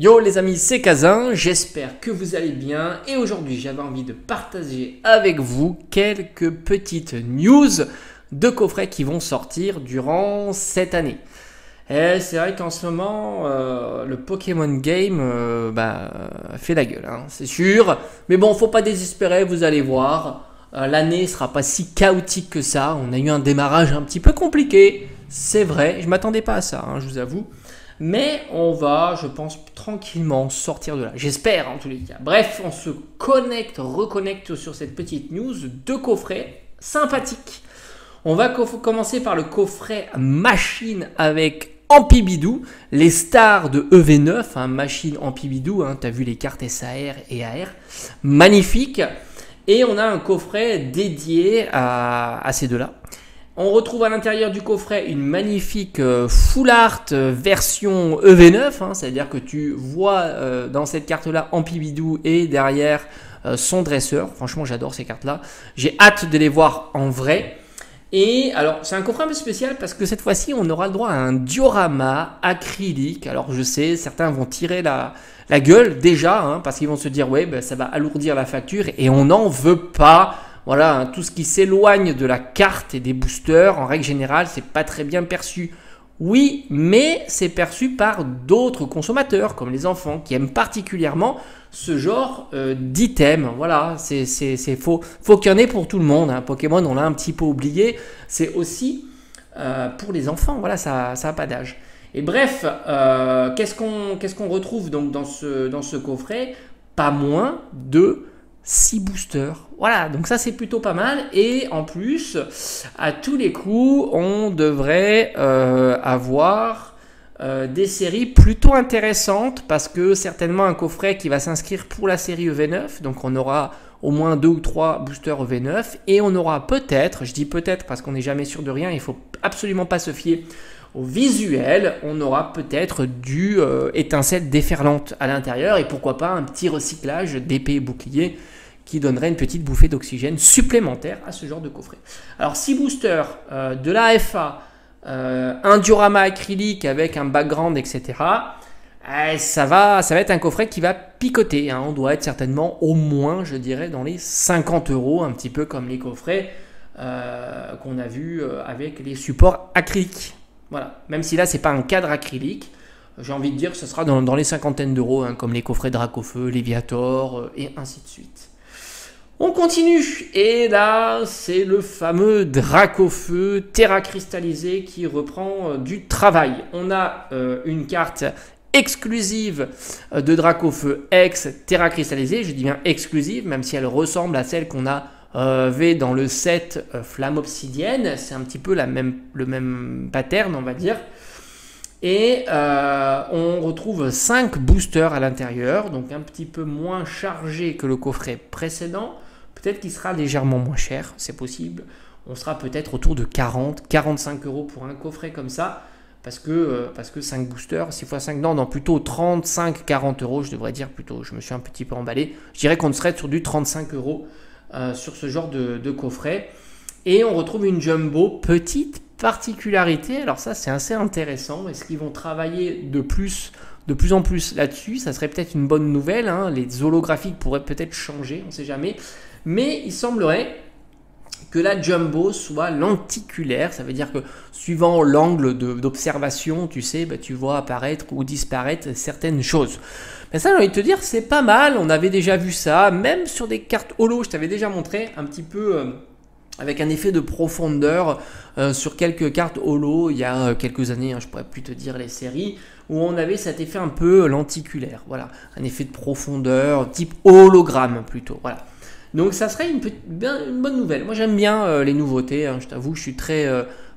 Yo les amis, c'est Kazin, j'espère que vous allez bien et aujourd'hui j'avais envie de partager avec vous quelques petites news de coffrets qui vont sortir durant cette année. Et c'est vrai qu'en ce moment, le Pokémon Game fait la gueule, hein, c'est sûr. Mais bon, faut pas désespérer, vous allez voir. L'année sera pas si chaotique que ça. On a eu un démarrage un petit peu compliqué, c'est vrai. Je m'attendais pas à ça, hein, je vous avoue. Mais on va, je pense, tranquillement sortir de là. J'espère en tous les cas. Bref, on se reconnecte sur cette petite news de coffret sympathique. On va commencer par le coffret machine avec Ampibidou, les stars de EV9, hein, machine Ampibidou, hein, tu as vu les cartes SAR et AR, magnifique. Et on a un coffret dédié à ces deux-là. On retrouve à l'intérieur du coffret une magnifique full art version EV9, hein, c'est-à-dire que tu vois dans cette carte-là Ampibidou et derrière son dresseur. Franchement, j'adore ces cartes-là. J'ai hâte de les voir en vrai. Et alors, c'est un coffret un peu spécial parce que cette fois-ci, on aura le droit à un diorama acrylique. Alors, je sais, certains vont tirer la gueule déjà, hein, parce qu'ils vont se dire, ouais, ben, ça va alourdir la facture et on n'en veut pas. Voilà, hein, tout ce qui s'éloigne de la carte et des boosters, en règle générale, c'est pas très bien perçu. Oui, mais c'est perçu par d'autres consommateurs, comme les enfants, qui aiment particulièrement ce genre d'items. Voilà, c'est faux. Faut qu'il y en ait pour tout le monde. Hein. Pokémon, on l'a un petit peu oublié. C'est aussi pour les enfants. Voilà, ça n'a pas d'âge. Et bref, qu'est-ce qu'on retrouve donc dans ce coffret? Pas moins de 6 boosters. Voilà, donc ça c'est plutôt pas mal. Et en plus, à tous les coups, on devrait avoir des séries plutôt intéressantes parce que certainement un coffret qui va s'inscrire pour la série EV9. Donc on aura au moins 2 ou 3 boosters EV9 et on aura peut-être, je dis peut-être parce qu'on n'est jamais sûr de rien, il faut absolument pas se fier au visuel, on aura peut-être du étincelle déferlante à l'intérieur et pourquoi pas un petit recyclage d'épée et bouclier qui donnerait une petite bouffée d'oxygène supplémentaire à ce genre de coffret. Alors 6 boosters, de l'AFA, un diorama acrylique avec un background, etc. Ça va être un coffret qui va picoter. Hein. On doit être certainement au moins, je dirais, dans les 50 €, un petit peu comme les coffrets qu'on a vus avec les supports acryliques. Voilà. Même si là, c'est pas un cadre acrylique, j'ai envie de dire que ce sera dans les cinquantaines d'euros, hein, comme les coffrets Dracofeu, Léviator et ainsi de suite. On continue, et là, c'est le fameux Dracofeu Terra cristallisé qui reprend du travail. On a une carte exclusive de Dracofeu X Terra cristallisé, je dis bien exclusive, même si elle ressemble à celle qu'on a dans le set Flamme Obsidienne, c'est un petit peu le même pattern, on va dire. Et on retrouve 5 boosters à l'intérieur, donc un petit peu moins chargé que le coffret précédent. Peut-être qu'il sera légèrement moins cher, c'est possible. On sera peut-être autour de 40-45 € pour un coffret comme ça. Parce que 5 boosters, 6 x 5, non, plutôt 35-40 €, je devrais dire plutôt. Je me suis un petit peu emballé. Je dirais qu'on serait sur du 35 € sur ce genre de coffret. Et on retrouve une jumbo, petite particularité. Alors ça, c'est assez intéressant. Est-ce qu'ils vont travailler de plus en plus là-dessus? Ça serait peut-être une bonne nouvelle. Hein. Les holographiques pourraient peut-être changer, on ne sait jamais. Mais il semblerait que la jumbo soit lenticulaire. Ça veut dire que suivant l'angle d'observation, tu sais, tu vois apparaître ou disparaître certaines choses. Mais ça, j'ai envie de te dire, c'est pas mal. On avait déjà vu ça, même sur des cartes holo. Je t'avais déjà montré un petit peu avec un effet de profondeur sur quelques cartes holo il y a quelques années. Hein, je pourrais plus te dire les séries où on avait cet effet un peu lenticulaire. Voilà, un effet de profondeur type hologramme plutôt. Voilà. Donc ça serait une bonne nouvelle. Moi j'aime bien les nouveautés, hein, je t'avoue, je suis très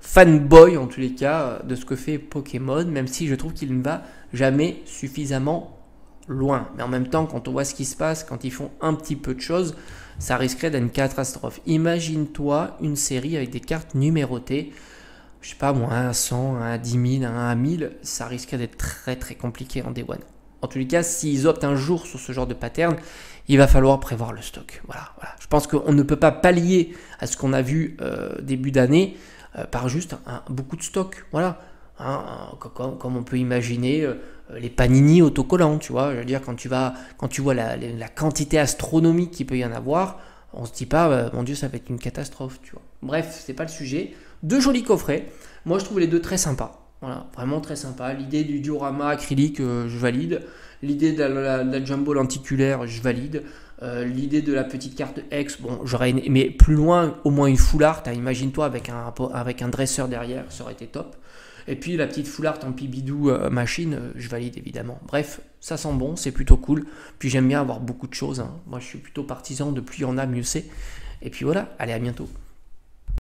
fanboy en tous les cas de ce que fait Pokémon, même si je trouve qu'il ne va jamais suffisamment loin. Mais en même temps, quand on voit ce qui se passe, quand ils font un petit peu de choses, ça risquerait d'être une catastrophe. Imagine-toi une série avec des cartes numérotées, je sais pas moi, 1 à 100, 1 à 10 000, 1 à 1000, ça risquerait d'être très très compliqué en Day One. En tous les cas, s'ils optent un jour sur ce genre de pattern, il va falloir prévoir le stock. Voilà. Je pense qu'on ne peut pas pallier à ce qu'on a vu début d'année par juste beaucoup de stock. Voilà. hein, comme on peut imaginer les panini autocollants, tu vois. Je veux dire, quand tu vois la quantité astronomique qu'il peut y en avoir, on se dit pas, mon Dieu, ça va être une catastrophe, tu vois. Bref, c'est pas le sujet. Deux jolis coffrets. Moi, je trouve les deux très sympas. Voilà, vraiment très sympa. L'idée du diorama acrylique, je valide. L'idée de la jumbo lenticulaire, je valide. L'idée de la petite carte X, bon, j'aurais aimé plus loin, au moins une full art. Imagine-toi avec un dresseur derrière, ça aurait été top. Et puis la petite full art en pibidou machine, je valide évidemment. Bref, ça sent bon, c'est plutôt cool. Puis j'aime bien avoir beaucoup de choses, hein. Moi, je suis plutôt partisan de plus il y en a, mieux c'est. Et puis voilà, allez, à bientôt.